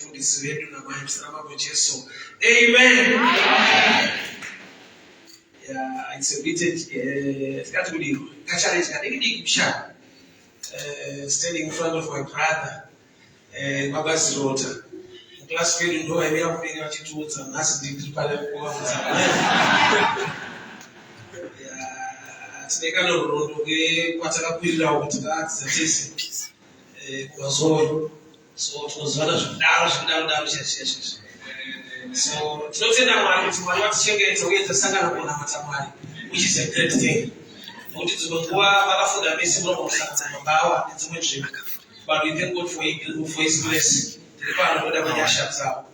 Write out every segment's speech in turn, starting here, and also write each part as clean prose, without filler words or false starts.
mufundisi wedu namai msalama Jesu. Amen. Yeah, it's a bit standing in front of my brother, Baba's daughter. Class feeling though I may have been at it and asked the people they kind of what I put out that's the thesis. Was all so it was one of down, yes. So it's not in our to my what's the second one, which is a great thing. But it's about for the visible of Santa Bawa, it's much. But we thank God for His blessing. The Father, whatever He shuts out.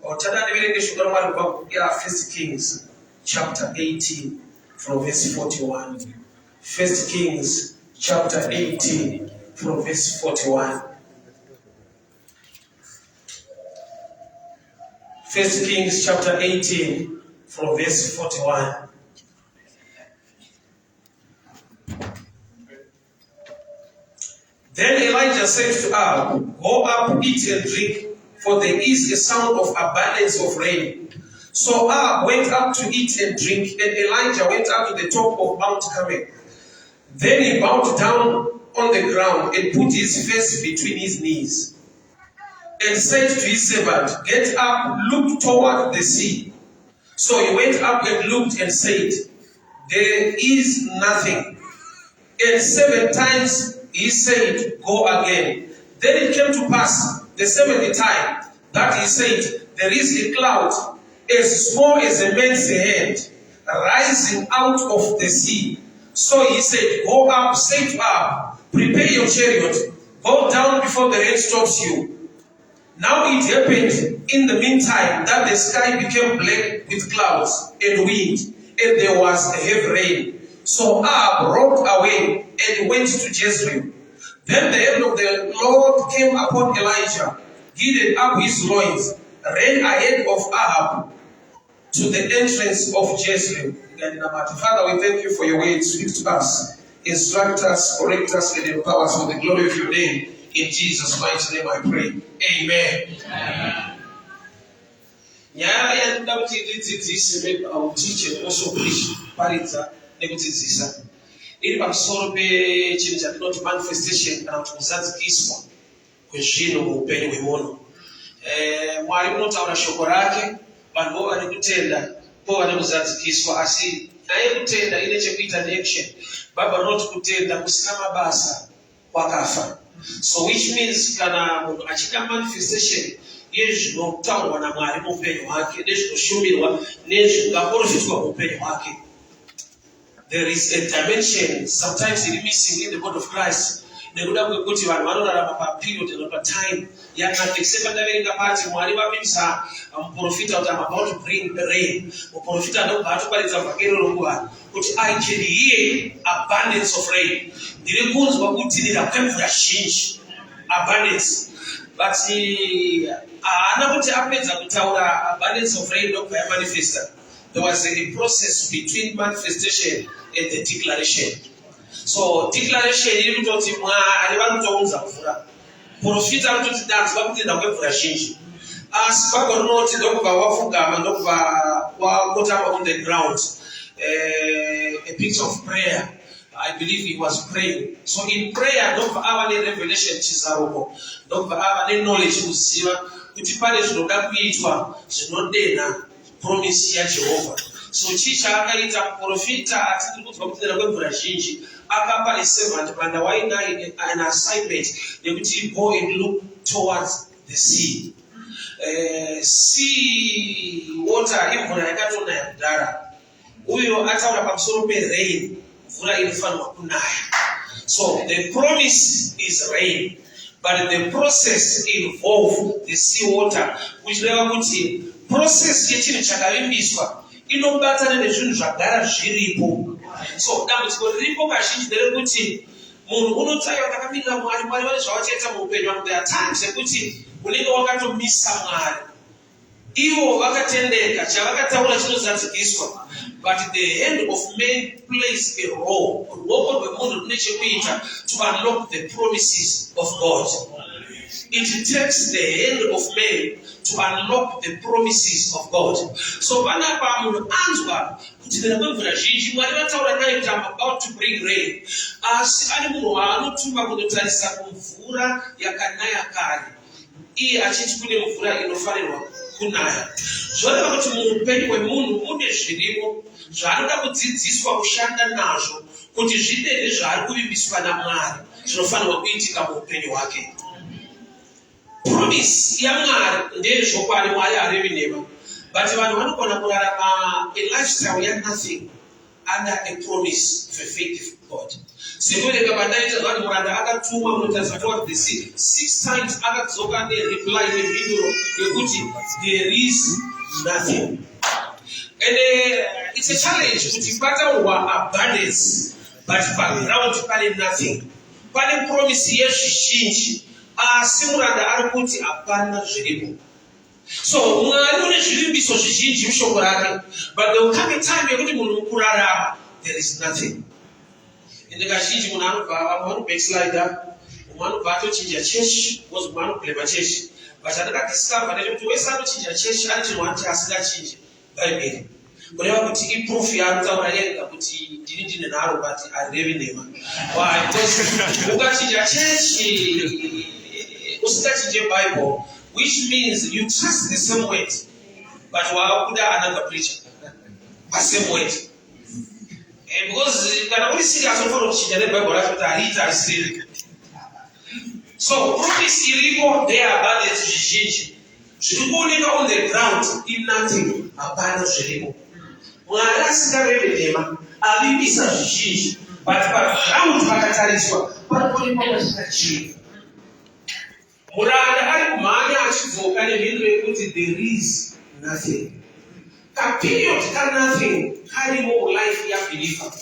Or Tada Divinity Sugar about 1 Kings chapter 18 from verse 41. 1 Kings chapter 18 from verse 41. 1 Kings chapter 18 from verse 41. Then Elijah said to Ahab, "Go up, eat and drink, for there is a sound of abundance of rain." So Ahab went up to eat and drink, and Elijah went up to the top of Mount Carmel. Then he bowed down on the ground and put his face between his knees, and said to his servant, "Get up, look toward the sea." So he went up and looked and said, "There is nothing." And 7 times he said, "Go again." Then it came to pass the 7th time that he said, "There is a cloud as small as a man's hand rising out of the sea." So he said, "Go up, say to Ahab, prepare your chariot, go down before the rain stops you." Now it happened in the meantime that the sky became black with clouds and wind, and there was a heavy rain. So Ahab rode away and went to Jezreel. Then the hand of the Lord came upon Elijah, girded up his loins, ran ahead of Ahab to the entrance of Jezreel. Father, we thank you for your word. Speak to us, instruct us, correct us, and empower us for the glory of your name. In Jesus' mighty name I pray. Amen. I will teach and also preach. Ili pamusoro pechinhu chatinoti manifestation kana kuti kuzadzikiswa kwezvinhu muupenyu hwemunhu. Mwari unotaura shoko rake, vanhu vo vane kutenda po vane kuzadzikiswa, asi naye kutenda ine chekuita neaction. Bhabha rinoti kutenda kusina mabasa kwakafa. So which means kana munhu achida manifestation yezvinotaurwa naMwari muupenyu hwake nezvinoshumirwa nezvingaprofitwa muupenyu hwake, there is a dimension sometimes it is missing in the body of Christ. Nekuda kwekuti vanhu vanorarama paperiod and patime yakapekeseka ndaverenga pati Mwari vapindisa muprofita kuti I'm about to bring the rain. Muprofita ndobva atoparidza vhakero rokuvanhu kuti I can hear abundance of rain. Ndiri kunzwa kutinhira kwemvura zhinji, abundance. But haana kuti apedza kutaura abundance of rain ndobva yamanifesta. There was a process between manifestation and the declaration. So declaration iri kutoti Mwari vanotounza mvura. Profita kutoti danzwa kutenda kwemvura zhinji. Asi Bhabha rinoti ndokubva wafugama ndokubva wakotama on the ground. A picture of prayer. I believe he was praying. So in prayer ndokubva ava nerevelation chizaruko. Ndokubva ava neknowledge kuziva kuti pane zvinoda kuitwa zvinodenha promise yaJehovah. So chicha akaita profita atiri kunzwa kutenda kwemvura zhinji, akapa a servant banda wainaye an assignment yekuti go and look towards the sea. Sea water imvura yakatonaya kudhara. Uyo ataura pamusoro perain, mvura inofanirwa kunaya. So the promise is rain, but the process involves the sea water, which reva kuti process yechinhu chakavimbiswa inobatana nezvinhu zvagara zviripo. So dambudziko riripo kazhinji nderekuti munhu unotsvaga takamirira Mwari, Mwari vane zvavachaita muupenyu hwangu. There are times ekuti unenge wakatomisa Mwari, ivo vakatendeka, chavakataura chinozadzikiswa, but the hand of man plays a role. Ruoko rwemunhu rune chekuita to unlock the promises of God. it takes the hand of man to unlock the promises of God. So panapa munhu anzwa kutinhira kwemvura zhinji, Mwari vataura naye kuti I'm about to bring rain. Asi ane munhu waanotuma kundotarisa kumvura yakanaya kare, iye achiti kune mvura inofanirwa kunaya. Zvoreva kuti muupenyu hwemunhu mune zvirimo zvaanoda kudzidziswa kushanda nazvo kuti zvidede zvaari kuvimbiswa naMwari zvinofanirwa kuitika muupenyu hwake. Promise yaMwari ndeyezvokwadi, Mwari harevi nhema, but vanhu vanogona kurarama a lifestyle ya nothing under a promise of a faithful God. Sekurenga pandaita vanhu muranda akatumwa munotariswa toward the sea 6 times, akadzoka nereply nemhinduro yekuti there is nothing. And it's a challenge kuti pataurwa abundance but background pane nothing. Pane promise yezvizhinji asi muranda ari kuti hapana zviripo. So Mwari une zvivimbiso zvizhinji mushoko rake, but there will come a time yekuti munhu mukurarama there is nothing. Ende kazhinji munhu anobva vamwe vanobackslider, mumwe anobva atochinja chechi because mumwe anoblema chechi, but andakadiscover ndechekuti wese anochinja chechi ane chinhu ati asingachinji Bhaibheri, kureva kuti iproof yaanotaura yega kuti ndine naro but harevi nhema. Why? Because ukachinja chechi usingachinje Bible, which means you trust the same word, but waakuda another preacher the same word. Because kana uri serious unofanira kuchinja neBible racho kuti hariita harisiri. So promise iripo, there are abundance zvizhinji zviri kuoneka on the ground in nothing, hapana zviripo. Mwari asingarevi nhema avimbisa zvizhinji, but paground pakatariswa panoonekwa mazvinachii. Muranda ari kumhanya achidzoka nemhinduro yekuti there is nothing. Kaperiod kanothing karimo life yabeliever.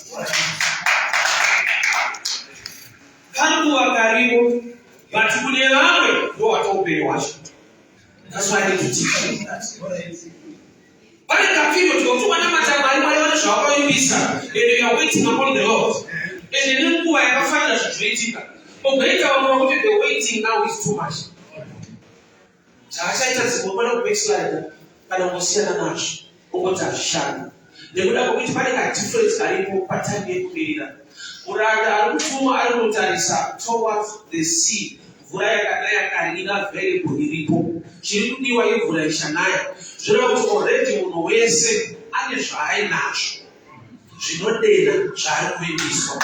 Kanguva karimo, but kune vamwe ndo watoupenyu hwacho. That's why I need to teach you that. Pane kaperiod kokuti wanamata Mwari vane zvavakavimbisa, and we are waiting upon the Lord. And nenguva yakafanira zvizoitika. Ugaita vamwe vakuti the waiting now is too much. Chaachaita dzimwe kubackslide kana kusiyana nazvo ungoti hazvishanda. Nekuda kwekuti pane kadifference karipo patime yekumirira. Muranda ari kutuma ari kunotarisa towards the sea, mvura yakanaya kare inavailable iripo. Chiri kudiwa imvura ishanaya. Zvoreva kuti already munhu wese ane zvaainazvo zvinodena zvaari kuvimbiswa.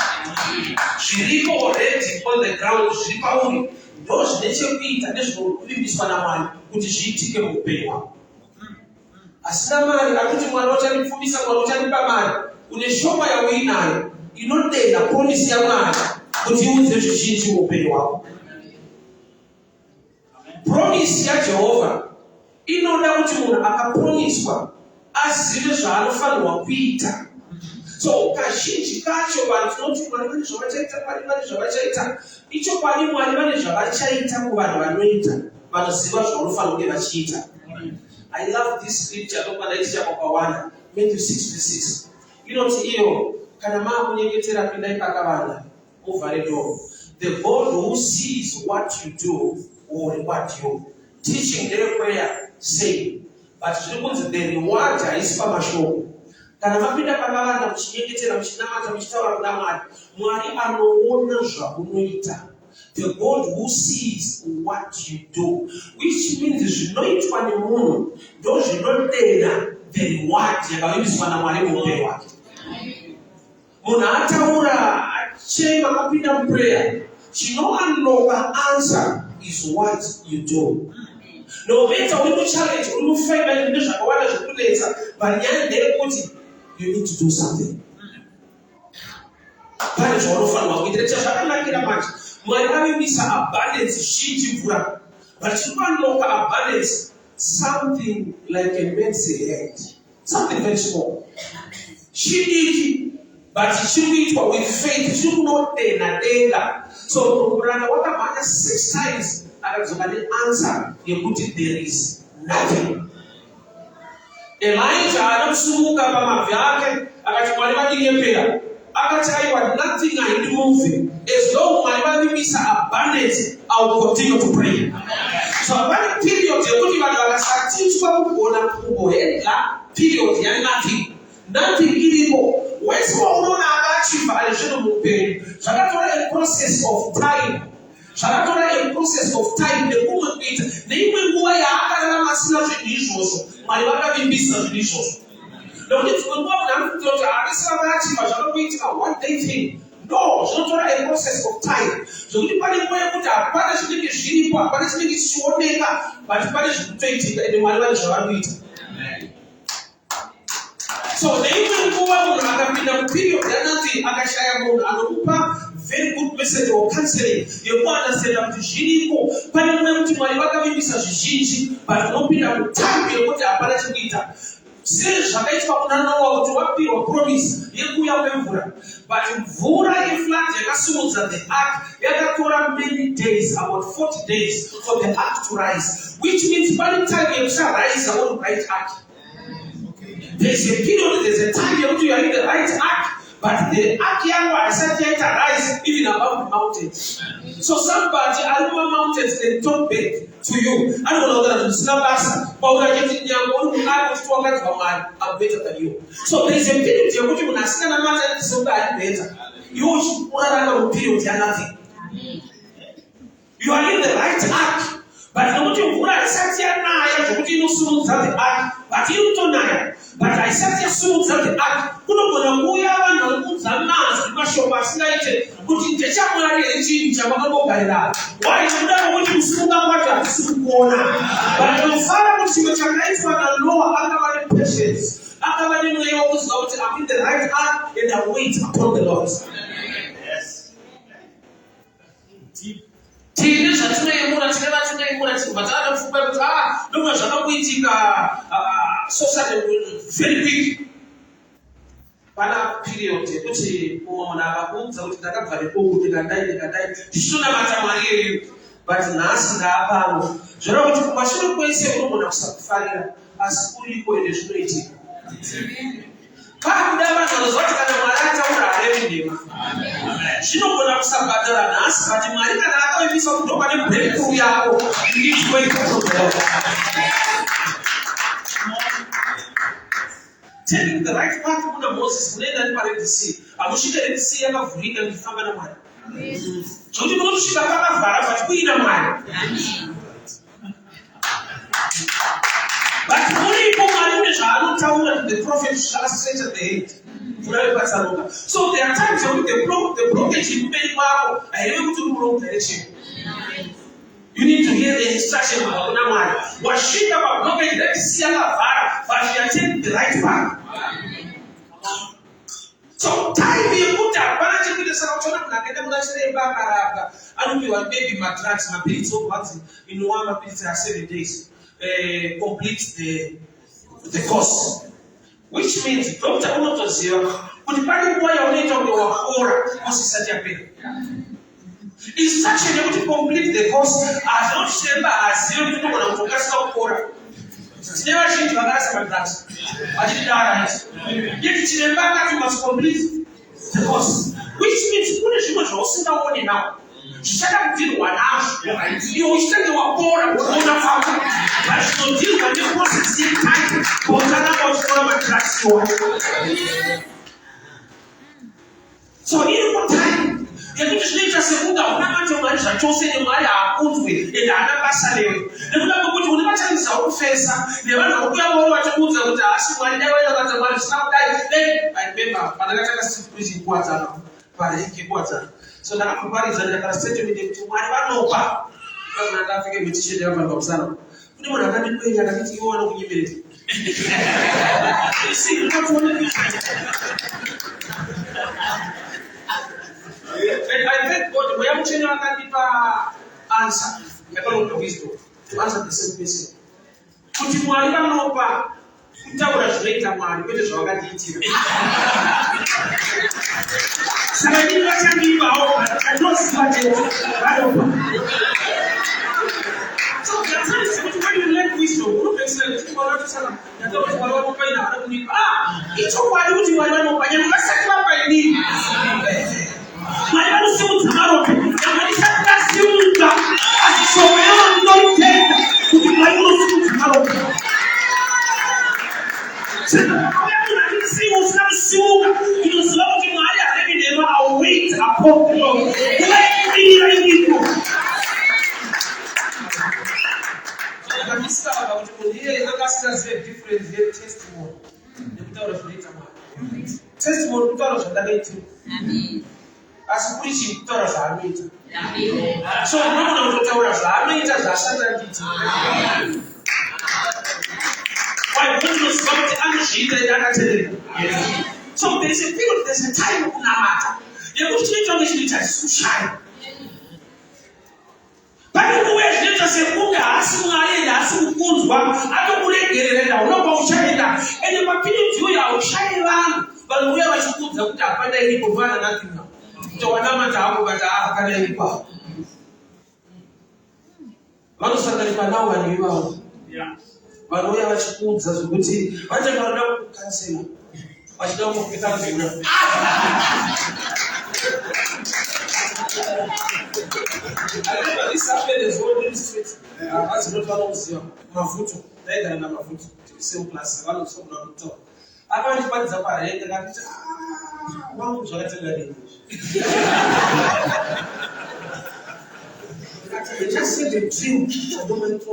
Zviripo already on the ground, zviri pauri ndo zvine chekuita nezvinovimbiswa naMwari kuti zviitike muupenyu hwako. Asina mari akuti Mwari uchandipfumisa, Mwari uchandipa mari, une shoma yauinayo inodena promise yaMwari kuti iudze zvizhinji muupenyu hwako. Promise yaJehovha inoda kuti munhu akapromiswa azive zvaanofanirwa kuita. So kazhinji kacho vanhu tinoti Mwari vane zvavachaita, Mwari vane zvavachaita. Icho kwani Mwari vane zvavachaita kuvanhu vanoita, vanoziva zvavanofanira kunge vachiita. I love this scripture ndokwandaitisha kwakawanda, Matthew 6:6. Inoti iyo kana maakunyengetera pindai pakavanda muvhare door. The God who sees what you do or what you teaching their prayer saying, but zviri kunzi the reward haisi pamashoko. Kana mapinda pakavanda muchinyengetera, muchinamata, muchitaura kuna Mwari, Mwari anoona zvaunoita. The God who sees what you do, which means zvinoitwa nemunhu ndo zvinodena the reward yakavimbiswa naMwari muupenyu hwake. Munhu ataura achema akapinda muprayer, chinounloka answer is what you do. No matter uri muchallenge, uri mufema nezvakawanda zvokunetsa, but nyaya ndeyekuti you need to do something. Pane zvaunofanirwa kuita. Chazvakanakira manje, Mwari avimbisa abundance zhinji mvura, but chinounloka abundance something like a man's head, something very small. Chidiki, but chiri kuitwa with faith, chiri kunodena denga. So muranda wakamhanya 6 times akadzoka neanswer yekuti there is nothing. Elijah akamusunguka pamabvi ake akati Mwari vandinyepera. Akati aiwa nothing haindi moving. As long Mwari vavimbisa abundance I will continue to pray. So one period you put even like satisfied period and nothing illegal. When someone achieve a process of time. A process of time. The woman meet. They will go a massive issues. My mother will be some issues. No, it's going to one day thing. No, it's not a process of time. So we put a punishment is shitty, punishment is short maker, but punishment 20 and the one shall read. So they will go on a period, nothing, very good message or counseling. You want to set up the Shinipo, but you want to my mother be such a Shinji, but no period time you put a punishment. Since I don't know to what people promise, you will but in Vura in flat, you assume that the ark, there many days, about 40 days for the ark to rise, which means by the time you shall rise, I want right ark. There's a period, there's a time you are in the right ark, but the ark here to rise even above the mountains. So somebody, I know mountains, they don't beg to you. I don't know that it's not us, but we're getting young, I'm better than you. So there's a period you're going to ask another matter, so that better. You should want a period, you're nothing. You are in the right ark, but not you I sat here now, you're putting no smooth at the ark, but you don't know. But I sat here smooth at the ark. Why should I want you to what but the Father was the lower other patience. After when you always out, I'm in the right hand and I wait upon the Lord. Yes. Very big. Pana period kuti umona akabuza kuti ndakabva nepoku ndikadai tisuna matamari but nhasi ndaapano zvino kuti kumashure kwese unogona kusakufarira asi uripo ende zvinoitika pakuda vanhu vanozoti kana mwari ataura harevindema zvinogona kusabhadhara nhasi but mwari kana akaimisa kutopa nebreakthrough yako ichikoikotoa taking the right path kuna Moses kuenda ni Red Sea. Amushika Red Sea yakavhurika ndifamba na Mwari. Zvoti munosvika pakavhara but kuina Mwari. But uripo Mwari nezvaanotaura the prophet shall straight at the head. So there are times when the blockage in mberi kwako hairevi kuti uri wrong direction. You need to hear the instruction of Mwari. Washika pablockage Red Sea yakavhara but you are taking the right path. So time you put up, but I think it's around like I'm not saying back. I don't know, maybe my drugs, my pills, so what in one of these 7 days complete the course. Which means Dr. Unoto Zio, but the body boy on it on your aura was such a bit. Instruction able to complete the course as not sure as zero people on focus on aura. It's never changed my last my drugs. I didn't know. Yet it's in the back that you must complete the course. Which means punishment also now only now. Shut up till 1 hour. You will study your poor and one of our but you deal with the process in time. But another government tracks you. So in what time? You need to leave us a good amount of money that chose in my good way in another salary. The people who never tell us our face, they want to go over to put them with us. When they were at the one stop that, then I remember, but I got us to prison quarter. But I keep water. So now everybody is at the state with them to my one over. I'm not thinking with each other from Sana. You know, I'm not going to get you all of you. You see, not only I thank God we have changed our deeper answer. We don't know wisdom to answer the same question. Put you one over. Put our later one. Put us all at it. So I didn't let you give out. I don't see what you want. So the time is when you learn wisdom. Who makes sense? You want to tell them that was what I want to find out. It's all why you want to know. But you must set up by me. My own soul tomorrow. I'm going to set that soul. So wewe unatenda kukimayo kukalo. Sasa wewe unasimu usimuka inasababu kimali alevi neema await upon the Lord. Let me like you. Kabisa abakutulie akasikia zile different testimony. Nikutoa reflect mwana. Testimony kutoa shanda yetu. Amen. Asikuishi kutoa saamita. Amen. So mama unatoa saamita za shanda kitu. Amen. Why don't you stop the energy that yes. So there's a period, there's a time of namata. You go to the mission to shine. But the way you just say, "Who has money? Has good one? I don't believe it. I don't know shine that." And the people do you shine land, but we are supposed to put up under any provider nothing now. So what I'm talking about, I can't any power. One Sunday, now when you are, yeah. But we are supposed to put it. I don't know can say. I don't know if that's enough. This happened is holding straight. As not one of them, Mafuto, they are not Mafuto, same class, one of some not talk. I want to put the parade and I one was writing English. Just say the dream. I don't want to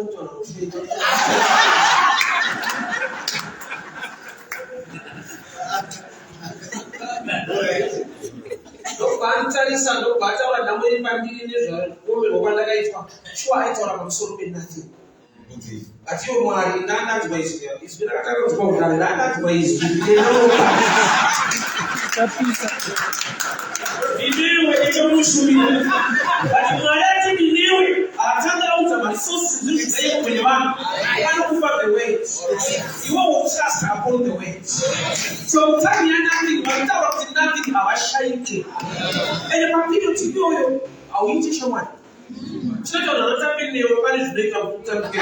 no bantalisa no batawa namwe pambili nezwa kombe lokwandaka itwa chwa aitora pamusoro penati atiyo mwari nanda tibaizira izvira kataka kuti kwautana nanda tibaizira kapisa ndiwe itomushumira ati mwari ati ndiwe atangauza masosi zvizaye kwenye vanhu vanokupa the weight iwe wotrust upon the weight so time yanati vakitaura kuti nothing havashaike ende papiro tiyoyo hauiti shamwari chinotaura notapenewe pane zvinoita kutambike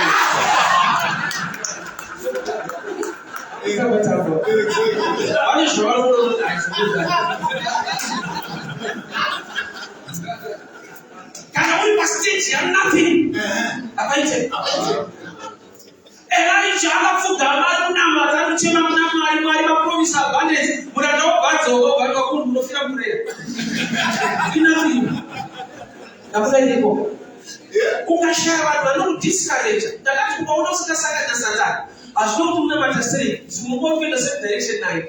pane zvavanoona kana uri pastage ya nothing apaite Elijah akapfugama kunamata kuchema kuna Mwari vapromisa abundance muranda wobvadzoko bari vakundu munofira murera inothing ndakuda ndiko ukashaya vanhu vanokudiscourage ndakati ukaona usikasangana nasatani hazvino kuti munamata sei zimungopinda sedirection nayo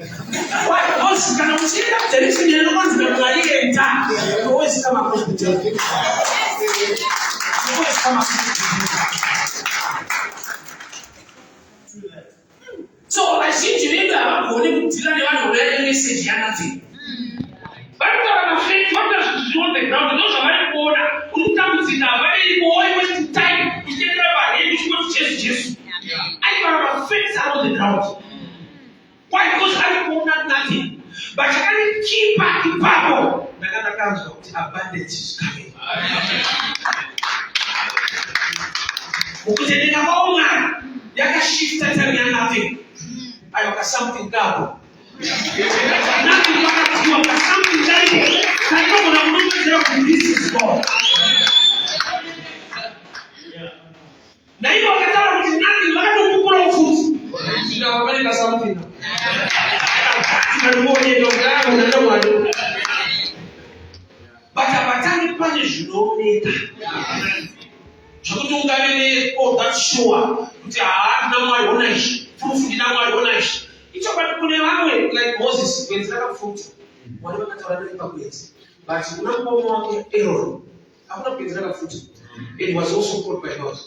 why because kana muchienda kudirection yanokonzera Mwari enda always come across the table always come across the table. So vazhinji vedu havagoni kudhila nevanhu vaya message yanothing. Vanotara mafake vakazvizvi on the ground ndozvavari kuona uri kutambudzika havaveri kuoi waste time uchiendera pahendi uchingoti Jesu aivara mafakes are on the ground. Why? Because ari kuona nothing. But chakanikipa ipapo ndakandakanzwa kuti abundance is coming. Ukutendeka kwaumwari yakashifta time ya nothing. Ayoka something double. Nothing but something double. Kaipo na mtu zero this is God. Na hiyo wakataka kuti nothing bado kukula ufuzi. Ndio wapeleka something. Tunamuone ndio gani na ndio mwado. Batabatani pale zvinoneka. Chakuti ungavene that's sure kuti na Mwari ona ishi. Proof dina Mwari ona ishi. Icho kwati kune vamwe like Moses when zvakafuta. Mwari vakataura naye pabwezi. But unambomo wake Aaron hakuna bwezi rakafuta. It was also called by God.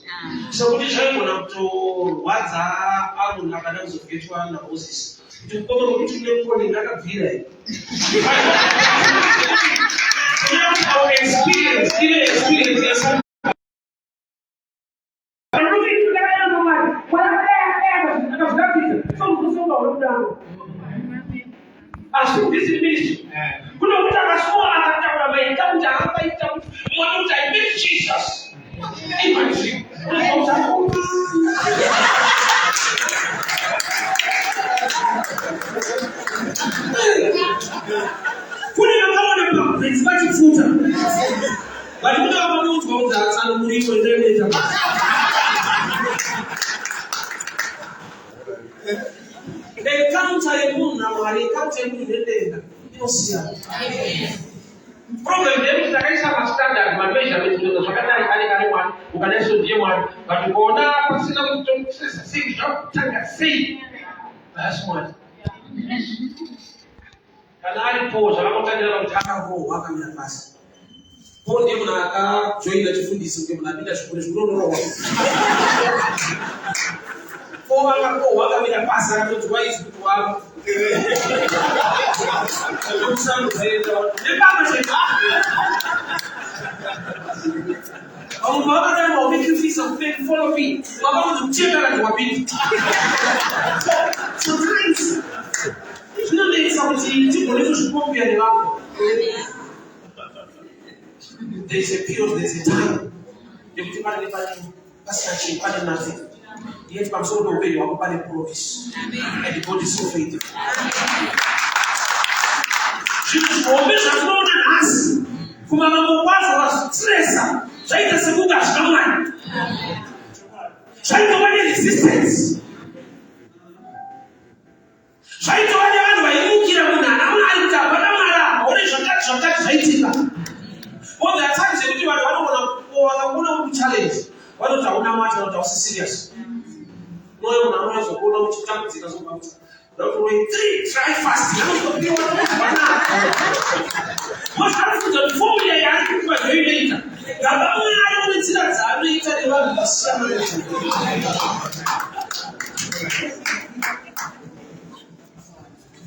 So kuti zvaigona kutorwadza Aaron akada kuzopetwa naMoses. Kuti ukoma kuti kune calling rakabvira. Our experience, yes. I think this is ministry. Who know what I saw at that time? I come down, I come. What I met Jesus. Imagine. Put it on the pump. It's much footer. But you know about those that are moving with them. Encounter yemunhu naMwari, encounter yemunhu nedenga inosiyana. Problem yedu takaisa mastandard measurement ndio zvakadai kare Mwari ukanaisa ndiye Mwari but kuona pasina kutokusesa sei zvakutanga sei basi Mwari kana alipo zvakamutangira kuti akarohwa akamira pasi po ndiye munhu akajoina chifundisi ndiye munhu apinda zvikuru zvinonorohwa po akarohwa akamira pasi akatoti waizi kuti wako make you feel something, follow me. Sometimes, if you don't need something, there's a period, there's a time. That's nothing. Yet, I'm so obey you, I'm promise. And God is so faithful. Jesus always has known us. Kuma mambo kwazo wa stressa. Shaita sekunga shikamani. Shaita wale resistance. Shaita wale wanu wa imukira muna. Namuna alita, badamara. Wale shakati shaitika. All the times they do wana challenge. Wale utauna mata, utauna serious. Noye unaona zokuona uchitamu zikazoka mta. Don't wait 3, try fast. Don't be one what happens to the formula you are going to do later? Gabamu I want to see that later they will be summer.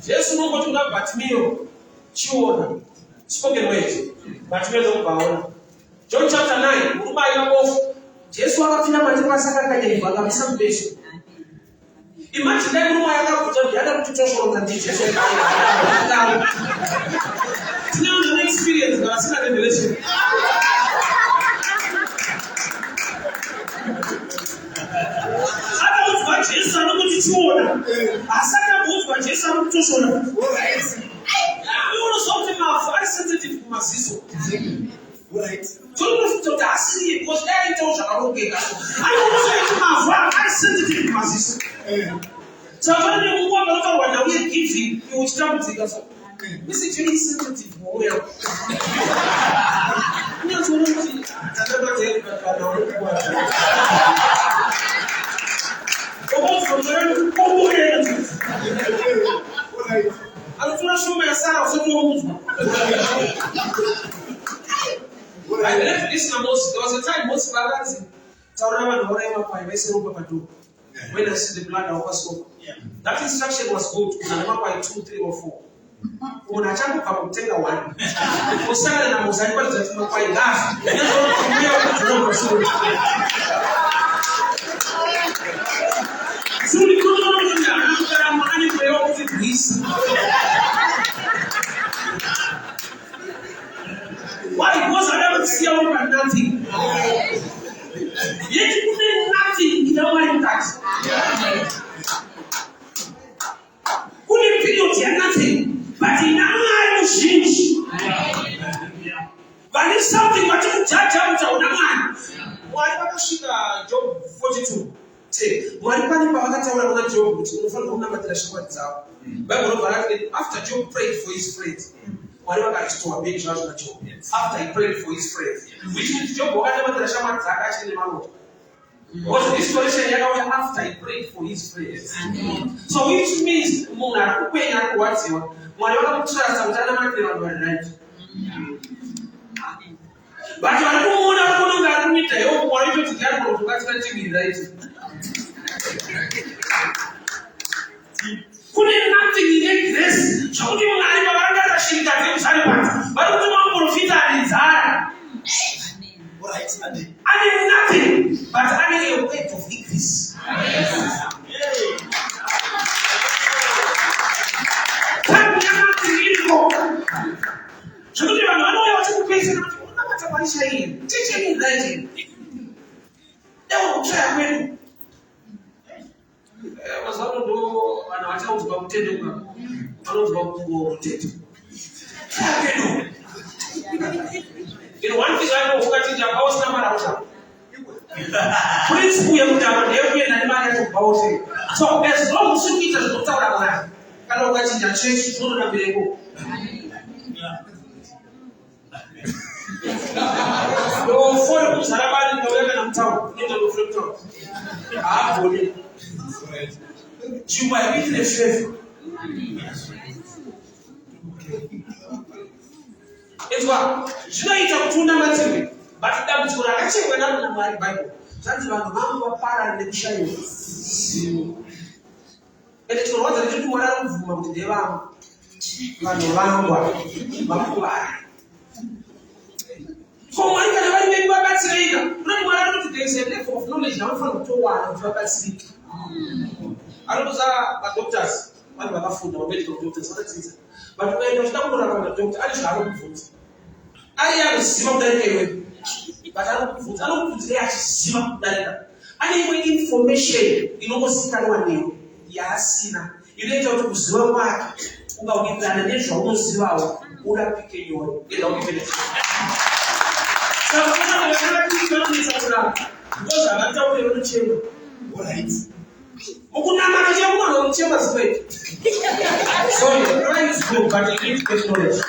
Jesus no go to that Bartimaeus. Chiona. Spoken words. Bartimaeus no power. John chapter 9. Uruba yabo. Jesus akafina matema saka kajaiva akamisa mbeso. Imagine that room I have to tell you, to touch on the teachers. It's not an experience, but it's not a relation. I don't watch this, I don't want to order. I said I won't watch this, I don't want to order. I want something more very sensitive to my sister. Right. So you have to ask me because they don't know I want to have very sensitive to my sister. So when you walk over when we give you will start to take us. This is really sensitive. Well, yes, we don't see. I never tell you that I don't know. Almost from there, I don't want to show myself. I believe this there was a time most balancing. When I see the blood, I was over. That instruction was good. I remember by 2, 3, or 4. When I jump up, I would take a 1. For 7, I was able to quite laugh. And that's all so we could not do that. I'm running for the opposite piece. Why? Because I never see all but nothing. Yet you did nothing in our impact. Couldn't feel nothing, but in our life change. But it's something what you judge out of the man. Why not Job 42? Say, why can't you tell another Job which will follow number the short out? After Job prayed for his friends. Whatever guys to a big church na Job. After he prayed for his friends, which means Job wakati madrashama zakashi ni mambo. Because this situation yakawa after he prayed for his friends. So which means muna kupenya kuwatiwa. Mwaliona kutrasa mtana makile wa right. But wanakumuna wakununga rumita yo kwa hivyo tikani kwa katika timu right. Couldn't nothing in this. So you are not a shit that is happening. But you want profit and desire. Right. And nothing but only a way of increase. So you are not to pay some teaching writing. They will try when was how to do an attempt to obtain in one thing I know who got in the house number. Principle ya mtama ndio na imani ya tofauti. So as long as you get to tawala bwana. Kana wakati ya church tunaona na bilengo. Ndio for msalabani ndio na mtao. Ndio ndio mtao. Bole. Juma hivi ni chef. Etwa, jinaita kutunda matemi. But that is what I actually went out in my Bible. That's why mambo para ni kushayo. Ele tunaona ndio kitu mwana mvuma mtideva. Mwana wangwa. Makubali. So mwani kana bali mimi baba tsirika. Nani mwana mtu there is a level of knowledge na mfano kutoa na baba tsirika. Aloza ba doctors, wale bafunda ba medical doctors wanatinza. But when you start kuna kama doctor alisharo kufunza. Aya msima mdalika iwe. But alokufunza akisima mdalika. Ani iwe information inokosikana niyo ya asina. Ile ndio tukuziwa kwake. Unga ukipana nesho unoziwao unapike yoyo. Ndio ukipeleka. Sasa kuna kitu kama because anataka wewe unachema. Alright. Ukuna manaje kuna unachema straight. So try to go but you need to knowledge.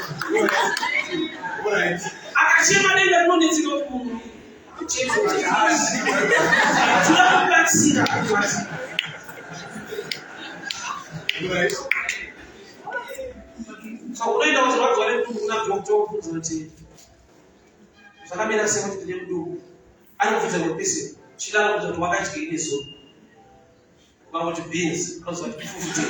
Alright. Akasema ndio knowledge ndio Mungu. Cheza. Tunapata sira. Alright. So unaenda watu wale kuna doctor kuzote. Sasa mimi nasema kitu ndio anakufuza mpesi. Shida na mtoto wakati kile so. Mambo tu beans, kwanza kifufuti.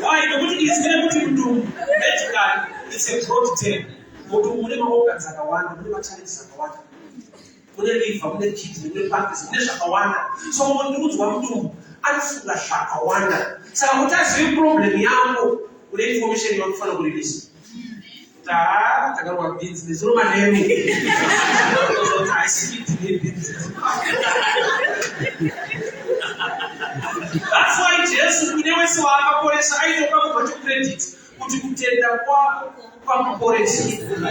Why the good is going to do medical it's a protein. Mtu mwenye mambo za kawaida, mwenye machallenge za kawaida. Mwenye liver, mwenye kidney, mwenye pancreas, mwenye shakawana. So mtu wa mtu anafunga shakawana. Sasa mtasi problem yangu, ule information ya mfano kurelease. Tagawa beans ni zero maneno. So I see the beans. That's why Jesus mwenyewe si wakaporesa aidha kama kwa credit kutenda kwa maporesa,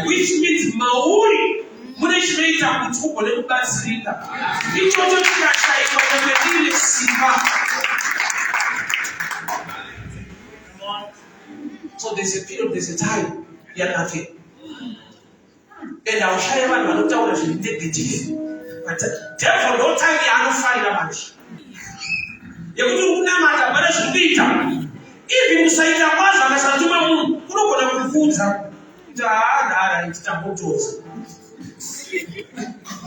which means mauri mnashmeita kutuko le mkasirika hicho chote kashai kwa kile sifa. So there's a period, there's a time ya nothing. And I'll share one manota una negative. But therefore no time ya anofanya maisha. Yakutu kuna matabara shubita. Hivi msaida kwanza akasatuma Mungu. Kuno kuna kufunza. Taada itapotoza.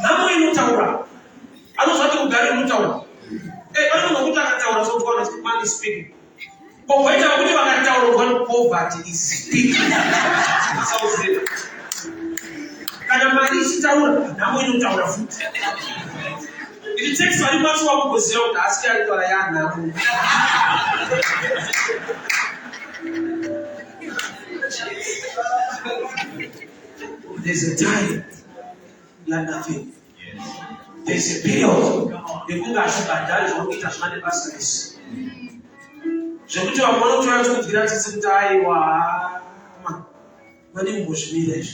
Namo inutaura. Anozati kugari inutaura. Bado unakuta kataura so kwa man speaking. Kwa waita wakati wakataura kwa poverty is speaking. So say. Kana mali sitaura namo inutaura futi. It takes very much work to say that ask you to ayana. There's a time you are nothing. There's a period. The good guys should die for it as many pastors. Je vous dis à moi tu as tout dire c'est taille wa mani mboshimile.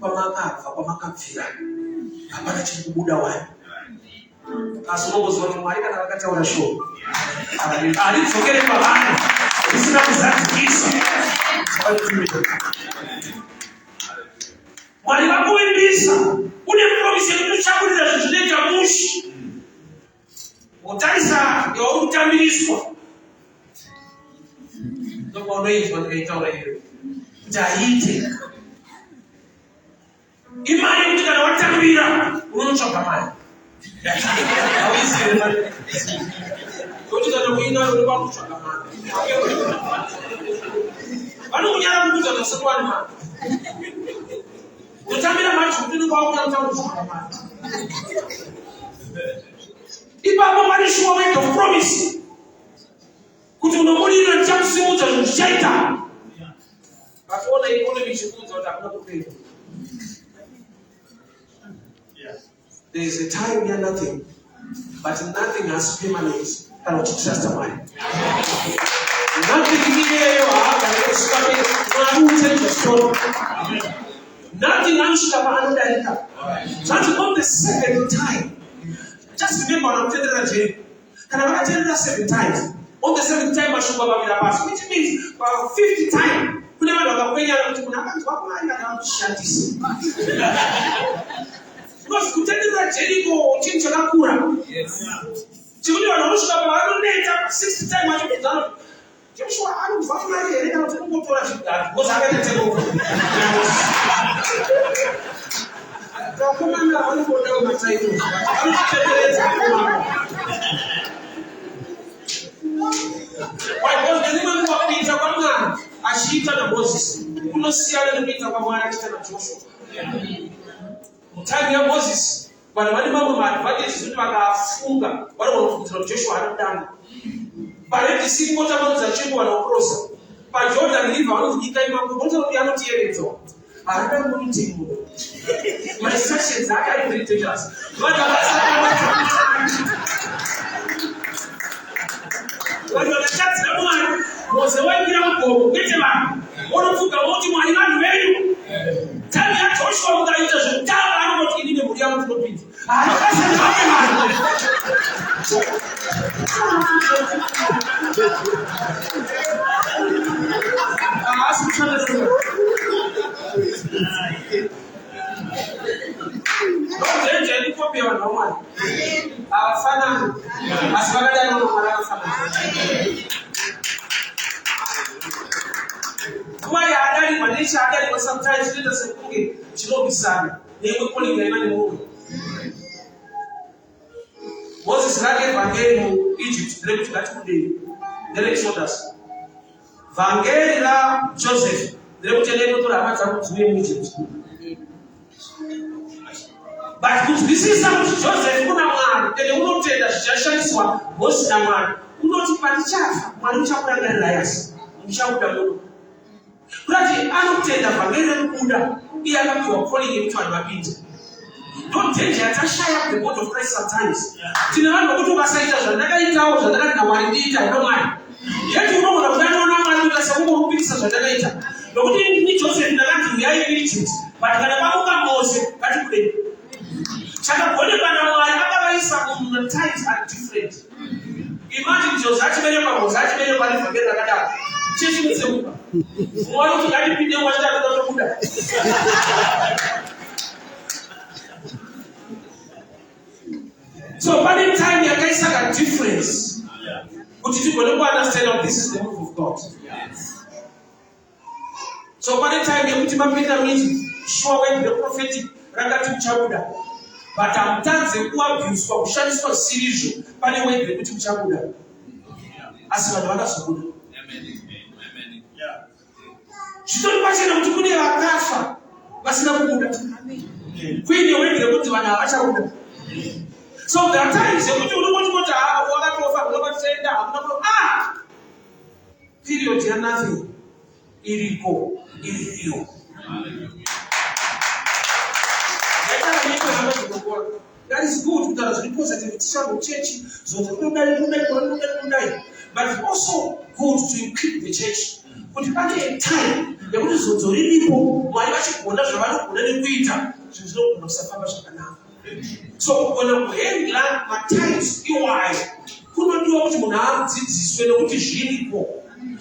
Kwa makafira. Hapana chibuda wapi. Asongozi watu mwaika na wakati wa show. Alifokele kwa bana. Sina kuzati kisa. Mwali wako ibisa. Ule promise mtu chakuli za shuleta mushi. Utaisa ya utamiliswa. Ndio ono hivi wanaita hiyo. Jaite. Imani mtu kana watambira. Unachoka mali. Kutoka kuingia ule wako changamana. Bado kunyara mtu atasema ni mama. Utamira macho mtu kwa kwa changamana. Ipa mali shwa weight of promise. Kutoka mwili na chamsi moja mshaita. Akaona economy chikuza watakuwa kupenda. There is a time we are nothing, but nothing has permanence. Cannot trust a man. Nothing here nothing else Just on the 7th time. Just remember when I'm telling you Jericho. Can I tell you 7 times? On the 7th time, I should go back pass, which means 50 times. Because to tell you that Jericho change the Kura. Yes. So you are not sure about 60 times. Joshua, I don't find my head. I don't know what to that. Was I going to tell you? Why was the woman who Peter Wanga? Ashita na Moses. Kuno siala na Peter kwa mwana kita na Joshua. Mutani ya Moses. Wale mambo maadvantage zote wakafunga. Wale wanafunga Joshua anadanga. Bareti si mmoja mambo za chimbo wanaokrosa. Pa Jordan River wanafika ima kubonza uliano tiyerezo. Arada mtimu. My instructions are very dangerous. Watu wanachati na mwana Mose waingira mkobo ketema wanafuka wote mwalimani wenu tani ya Joshua mtaita zutaba hapo kingine mliamu tunopita akasema mama Nje ni kopia wa mwana afana asibagada na mwana sana kwa ya adali manisha adali kwa sometimes ndio sekunge chilobi sana ni kwa ni imani Mungu Moses rage vangeli mu Egypt ndio tukati kudeni ndio Exodus vangeli la Joseph ndio mteleko tu hapa kuzuia mu Egypt. But this is something Joseph kuna mwana ele unotenda shashaniswa Moses na mwana unotipati chafa mwalimu chakula ngani la yasi mshakuda Mungu Kurati anotenda vangeli mkunda iya kama you are calling him to admit don't change atashaya the word of Christ sometimes tinaona watu basaita zandaga itao zandaga na walidita ndio maana yetu unaona unafanya na kwa sababu mpikisa zandaga ita ndio ni Joseph na laki ya Egypt but kana pamoja Moses kati kule chaka kuone bana wale hata waisa times are different. Imagine Joseph atimele kwa Moses atimele kwa Fagera kada chechi msemuka mwana tukadi pidia wajada kwa muda so by the time you guys have a difference but you don't understand this is the move of God. Yes. So by the time you put him up in the meeting sure when the prophetic ragatu chabuda but I'm dancing who abuse for kushaniswa sirijo pale wewe ndio kuti mchabuda asiwadwana sabuda amen yeah chitoni pache na mtu kuni akafa basi na kubuda amen kwini wewe ndio kuti wanaacha kubuda so there are times you don't want to wakati wa kufanya tenda hapo period ya nothing ilivyo that is good because it positive teaching church so the but also good to equip the church kuti pake time yekuti zozorilipo mwali vachikuona zvavano kuda nekuita zvinhu kusafamba zvakanaka so when kuhendla matimes iwayo kunodiwa kuti munhu adzidziswe nekuti zviripo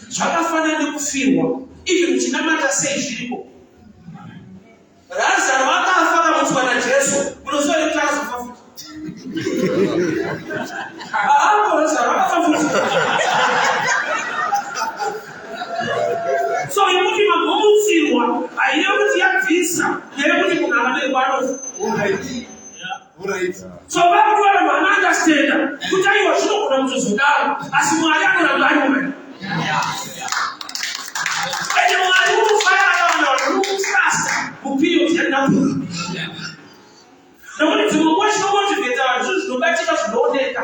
zvakafanana nekufirwa even chinamata sei zviripo Lazaro akafa akamutswa naJesu unoziva nekuti akazofa futi Lazaro akafa futi so yekuti magomutsirwa haina kuti yabvisa neyekuti munhu akanerwano so vakuti vanhu vanoandastenda kuti aiwa zvinogona kutozodaro asi Mwari anoramba ari Mwari ende Mwari unofanira vanhu vanomutrasta mupiriod yandabuka nokuti dzimwe nguva chinomotivheta vanhu zvinhu zvinobatika zvinooneka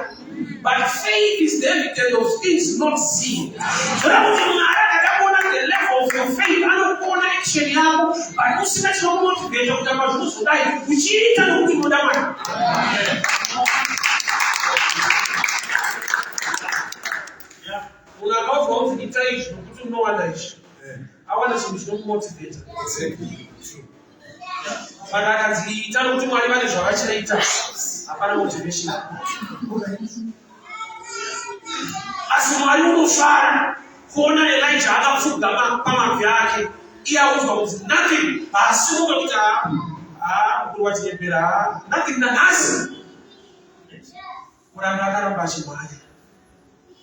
but faith is the evidence of things not seen zvoda kuti Mwari akadakuona the level of your faith anokuona action yako but usina chinomotivheta kuti apa zvinozodai uchiita nokuti unoda Mwari munhu akaudzwa kuti ita izvi nokuti unowana izvi awana chinhu chinokumotivheta Vakakadziita kuti Mwari vane zvavachaita hapana motivation. Asi Mwari unofara kuona Elijah akapfugama pamabvi ake. Iye audzwa kuti nothing, haasimuka kuti mukuru wachiyembera nothing nanhasi. Muranda akaramba achimhanya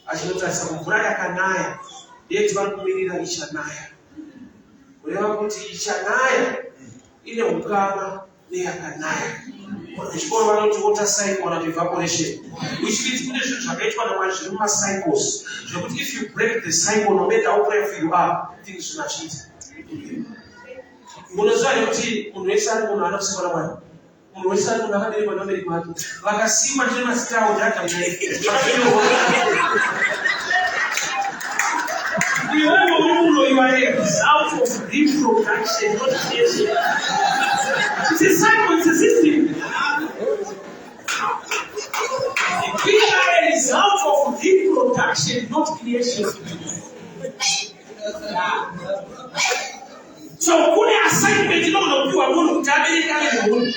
achinotarisa kumvura yakanaya yeti vari kumirira ichanaya. Kureva kuti ichanaya ine ukama neyakanaya. Muchikoro vanoti water cycle and evaporation, which means kune zvinhu zvakaitwa naMwari zviri mumacycles zvekuti if you break the cycle, no matter how prayerful you are, things zvinochiita. Munoziva nekuti munhu wese ari munhu anosikwa naMwari. Munhu wese ari munhu akaberekwa namubereki wake. Vakasikwa ndine mazita avo ndaka you are a result of reproduction, not creation. It's a cycle, it's a system. We are a result of reproduction, not creation. So, kune assignment inonopiwa munhu kuti abereke ave nemhuri.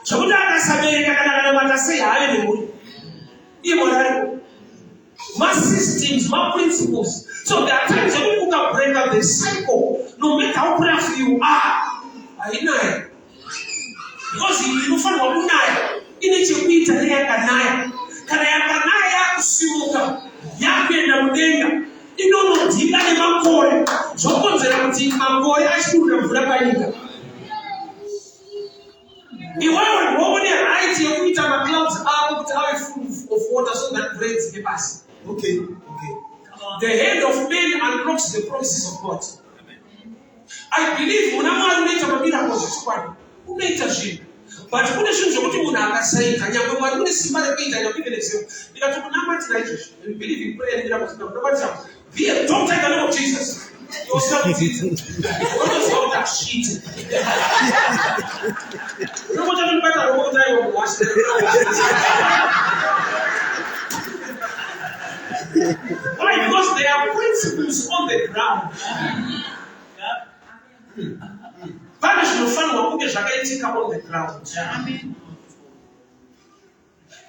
Zvekuti akasabereka kana matasei haave nemhuri. Iye Mwari my systems, my principles. So there are times when you can break up the cycle, no matter how prayerful you are. Because you find what you know. In each of you, today I can I kusimuka yapenda mudenga inono dzika nemakore zvokonzera kuti makore achikuda mvura panyika. Iwewe ndiwone right yekuita maclouds ako kuti ave full of water so that rains the pass. Okay. The hand of man unlocks the promises of God. I believe munamwari unoita mabiracles zvikwadi unoita zvinhu. But kune zvinhu zvokuti munhu akasaita nyangwe Mwari une simba rekuita nyakupindezewo. Ndikatokunamatira izvozvo. We believe in prayer and miracles. Ndinokunamatira. Be a doctor in the name of Jesus. Yosakudzidza. Unoziva kuti ashite. Unokota kunibata robotai wamuwasi. Why? Because there are principles on the ground. Pane zvinofanirwa kunge zvakaitika on the ground.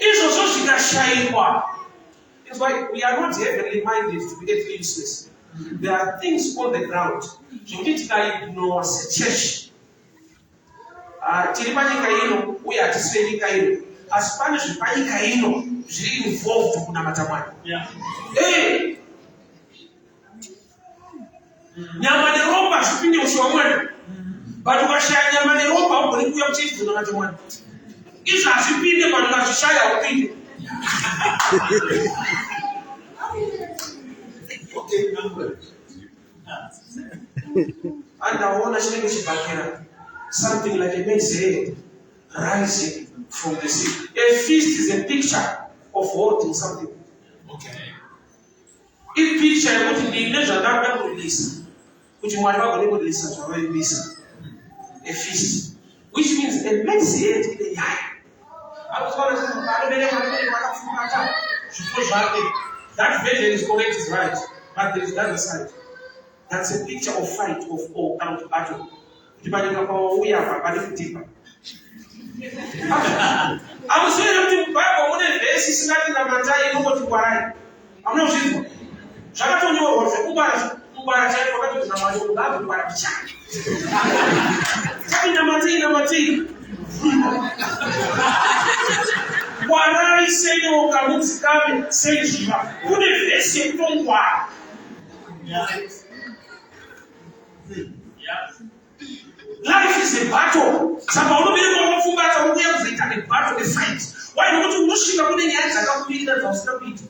Izvozvo zvikashayikwa. That's why we are not heavenly minded to be earthly useless. There are things on the ground. Zvokuti tikaignore sechurch. Tiri panyika ino uye hatisiri nyika ino. Asi pane zviri panyika ino zviri involved kunamata Mwari. Nyama neropa zvipinde uso hwaMwari. But ukashaya nyama neropa ugone kuuya kuchurch kunamata Mwari. Izvo hazvipinde but ukazvishaya upinde. Andaona chinenge chibhakera something like a man's head rising from the sea. A feast is a picture of holding something. If picture yekuti ndine zvandanga kureleasa kuti Mwari vagone kureleasa zvavareleasa. A feast, which means a man's head in a eye. That version is correct, is right, but there is the other side. That's a picture of fight, of all kind of battle. I was saying to Bible when a verse is not in the matter, you know what you are. I'm not sure. Shakatonyo was a Kubara child for the Namadu Babu Barachak. Namati. What I say, no, Kamuts coming, say, put a face from why. Life is a battle. Someone will be able to battle. We have a battle, a fight. Why don't you wish you were the answer? I don't believe that was not it.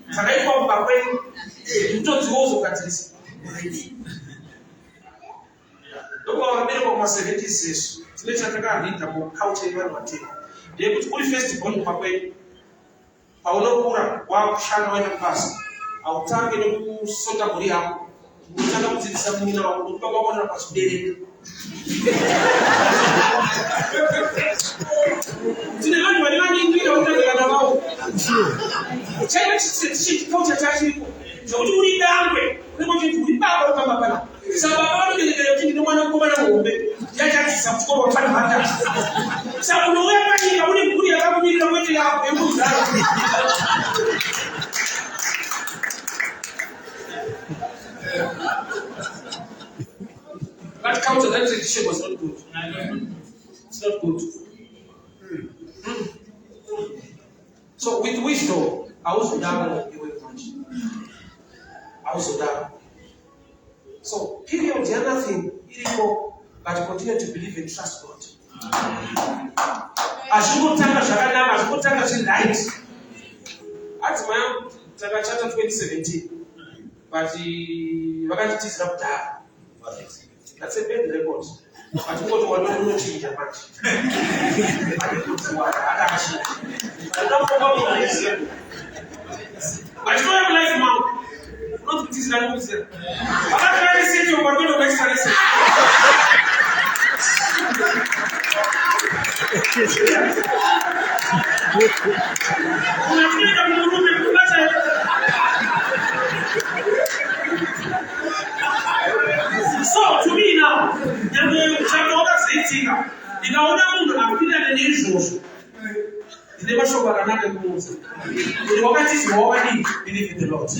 I come back when you don't go to this. Don't go a minimum of 76. Let's have a read about culture even one thing. They put full festival in Pape. Paulo Pura, while Shano and Pass. I'll tell you to Sota Korea. We tell them something in our book about us dating. To the man, when I need to know, Chinese culture attaching. So do we down way? We want you to be back on Papa. Sabah, the one who yachachisa kuchikoro wapana mata saka unouya panyika une mhuri yakakumirira kwete yako yekuzara but counter that tradition was not good. It's not good. So with wisdom, I also down away much. I also down. So period, the other thing, but continue to believe and trust God. As you go tanga shakana, as you go tanga she right. At my tanga chapter 2017, but the Bagati is up there. That's a bad record. But you go to one no change a match. I don't know but you don't have life now. Not with this language. I'm not trying to say you are going to make sense. So to me now, nikaona mundu akupinda neizvozvo ndine mashoko akanaka kumuudza kuti wakati ziwawadi believe in the Lord.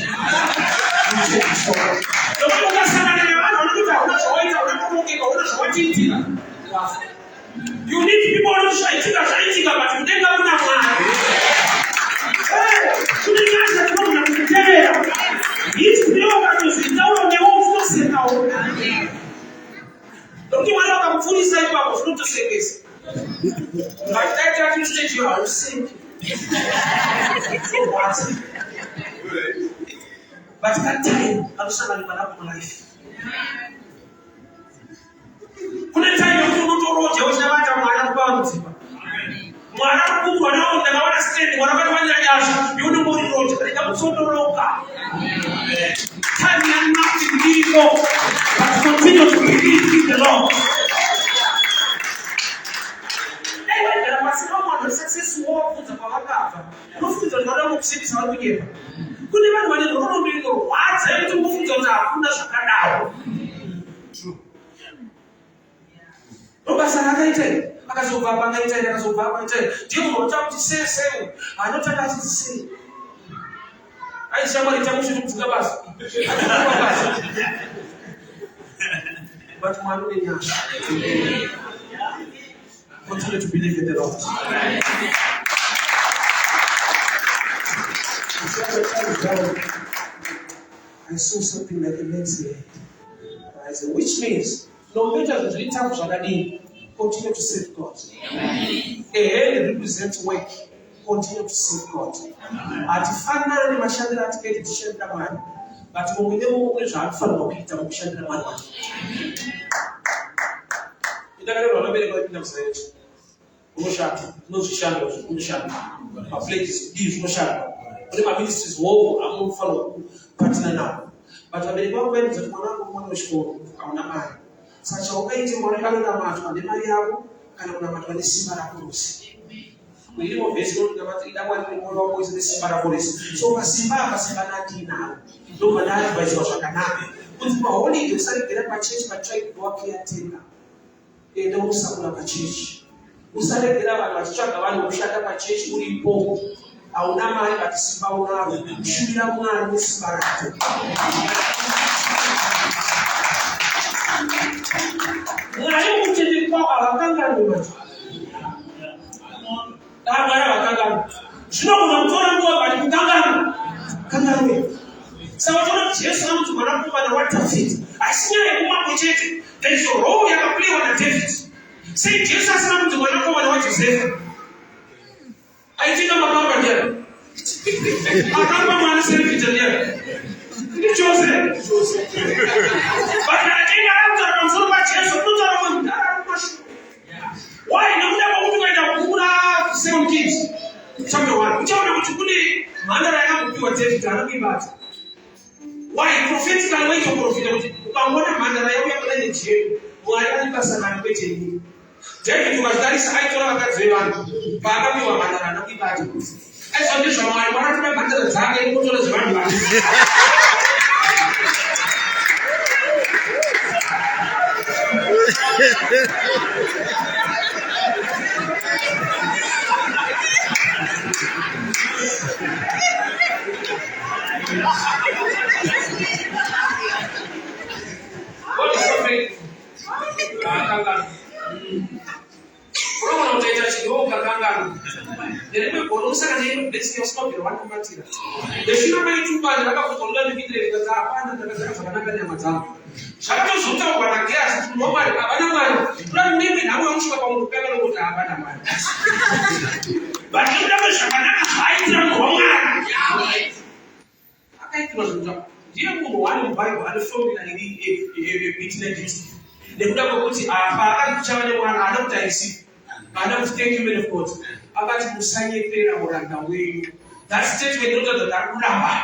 Nokuti ukasangana nevanhu vanokuti hauna zvawaita unatomokeka una zvawatiitira. You need people vanozvaitika zvaitika but mudenga kuna Mwari. Kune nyasha tinogona kutevera. Iti ndiwo vakatozvitaura newo unosekawo. Nokuti Mwari vakamupfurisa ipapo zvinotosekesa. But that stage you are sick. So what? But that time, I was not in my life. Kuna time you don't know what you never done. Mwana kubanzi. Mwana kubwa na onda na wana stand wana wana nyasha. You don't know the road. Nika msondo roka. Time you not to believe God, but continue to believe in the Lord. Success walk with the Pavaka. No food on other cities are together. Could never want to know the what's every to move on the Shakadao. True. Robasanated, Akazovabanated, Akazovabanated. Do you want to say same? I don't have to say. I somebody tells you to the bus. But one continue to believe in the Lord. I saw something like a legs here. I said, which means no matter the return of Shadadi, continue to serve God. A head represents work. Continue to serve God. At finally, my shadow at get it shed the man. But when we never wish to have fun, we can shed the man. You don't know very good themselves. No shadows, no shadow. My place is no shadow. But my ministry is woe, I won't follow partner now. But I believe when the one was for our such a way to Monica Match, and the Mariago, and on the Simarapolis. We know this one, that one more always the Simarapolis. So a Simba now. No matter by Joshua. With my only you started to get my church by trying to walk here. They don't suffer a church. Usale kila wanachaka wale ushaka pa chechi ulipo au na mali batisimba unao shida mwana msibaraka mwalimu mtende kwa wakanga ndio mara wakanga sio kuna mtoro mtu alikutanga kanga wewe sawa tuna Yesu mtu manakupa na watafiti asinya kuma kuchete ndio roho yakapliwa na David. Say Jesus said to one of what you say. I think I'm a papa there. I can't remember myself there. Joseph. But I think I'm so much yes, why? No, never 7 kids. Chapter 1. Which one would you put it? Mother, I have to do a test. Tell me about why prophetical way to prophet. But what a mother, I have to let you. Why are you passing waiting? David was that is I told her that Baba, you are Mandara, not the bad. As on this one, I want to remember the time I put on his run. What is your faith? Orang utaita chiroga kangana. Derebe konosa kanene besi osmoke wanu matira. Deshina mai tuba ndaka kutonda ndikire kaza hapana ndaka sakanaka nyama zangu. Shakato zuta wana kiasi tunomba abana mwana. Tuna mimi na wewe mshika kwa mkupeka na kuta abana mwana. Baki ndaka sakanaka haitira mwana. Akaitwa zuta. Ndiye Mungu wani Bible alifomi na hili bitnet. Nekuda kuti apa akakuchavane mwana adokutaisi. Thank you, man of God. About to sign a prayer or the way. That statement not that number.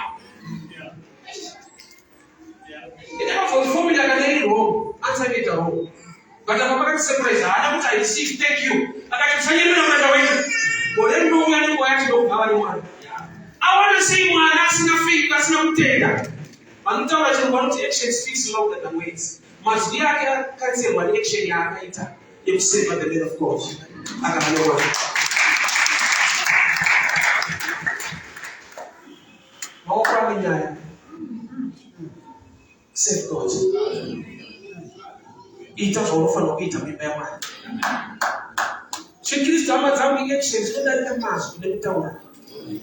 It never for the formula can any wrong. Answer it at home. But I'm about to surprise. I don't receive. Thank you. I got to say you know the way. But then no one will actually know how one. I want to see one asking a fake that's not taken. I'm telling you, one to action speaks longer than words. Must be a cancel one action later. You say by the name of God. Save God. Eat us all for eat a man. Check this time as I'm getting so that the mask in the tower. And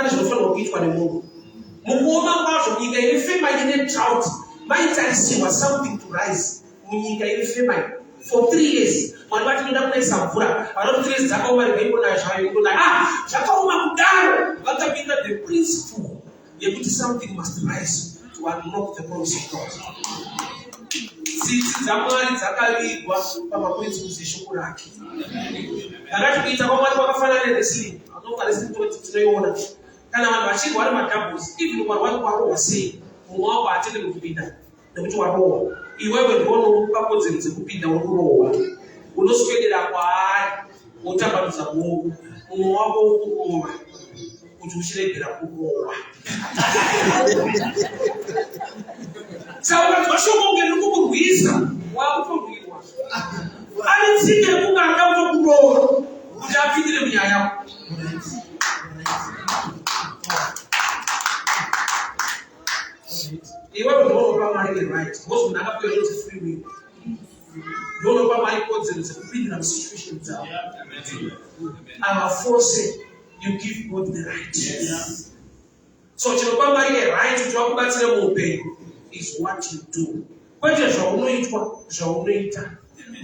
it's also eat for the moon. Mumoma was you get a female trout. My time was something to rise. You get a female. For 3 years, when what you don't play Sampura, I don't trace the over the people like Jacoma Mudaro, but I mean that the principle, you put something must rise to unlock the promise of God. See, Zamari Zakari was Papa Prince Mushishukuraki. And that means about what I the sea. I'm not listening to it today. Can I watch one of my doubles? Even one was saying, who are telling you that the which were wrong. Iwewe ndono papo zenze kupinda urowa unoswedera kwa utabaruza Mungu umo wako ukoma kuti uchiregera kurowa sawa twashoko ngene kukurwiza wakutorwiwa ali tsike kunganga kurowa kuti apindire munyaya Iwewe ndono pamari right. Most of them are free will. Ndono pamari concepts of freedom and situation. Our force you give God the right. Yes. So pamari right to talk about the is what you do. When you Jaunita,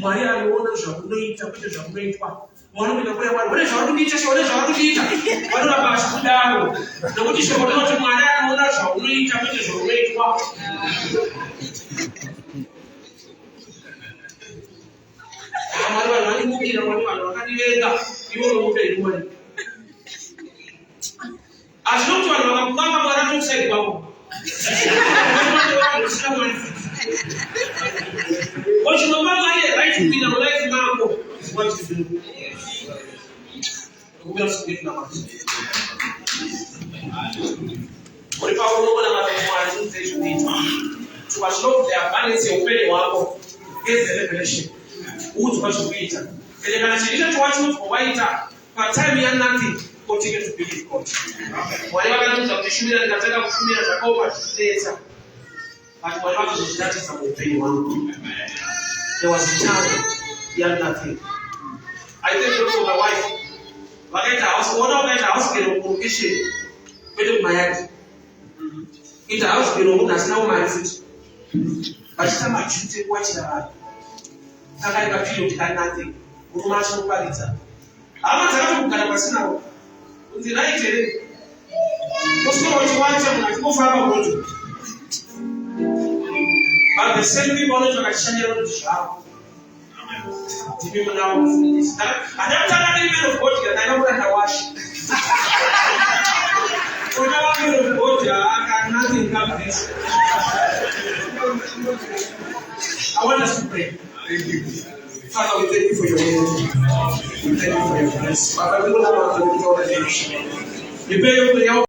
Maria Lona Jaunita, Peter Jaunita. One of the what is our teachers? What is our teacher? What about Sudaro? The what is your daughter Maria Lona Jaunita, Peter Jaunita? I'm moving on. You will take money. As long as I'm not going to say, what you know, right to be the life now. What you do? We are speaking about it. What if our woman and my presentation needs to achieve the abundance of very well is the revelation. Who's much of it? And the cancer to watch for whiter, but time and nothing continue to be in God. Whatever happens of the sugar and the Tata of Sumia as a cover later. But what happens is that is a one. There was a child, he had nothing. I think it was my wife. But I was one of that house in a location with my head. It house in a that's now my foot. But some I should take watch the eye. I got feel had nothing. Much of Palita. I'm not going to now. The night, what's going to watch them like go for but the same people are like Shania on the shower. People now, and I'm telling you, of what I know that I wash. For now, I'm going to I nothing come this. I want us to pray. Thank you. Father, we thank you for your word. We thank you for your grace. Father, we don't have to do all the things. We pray for your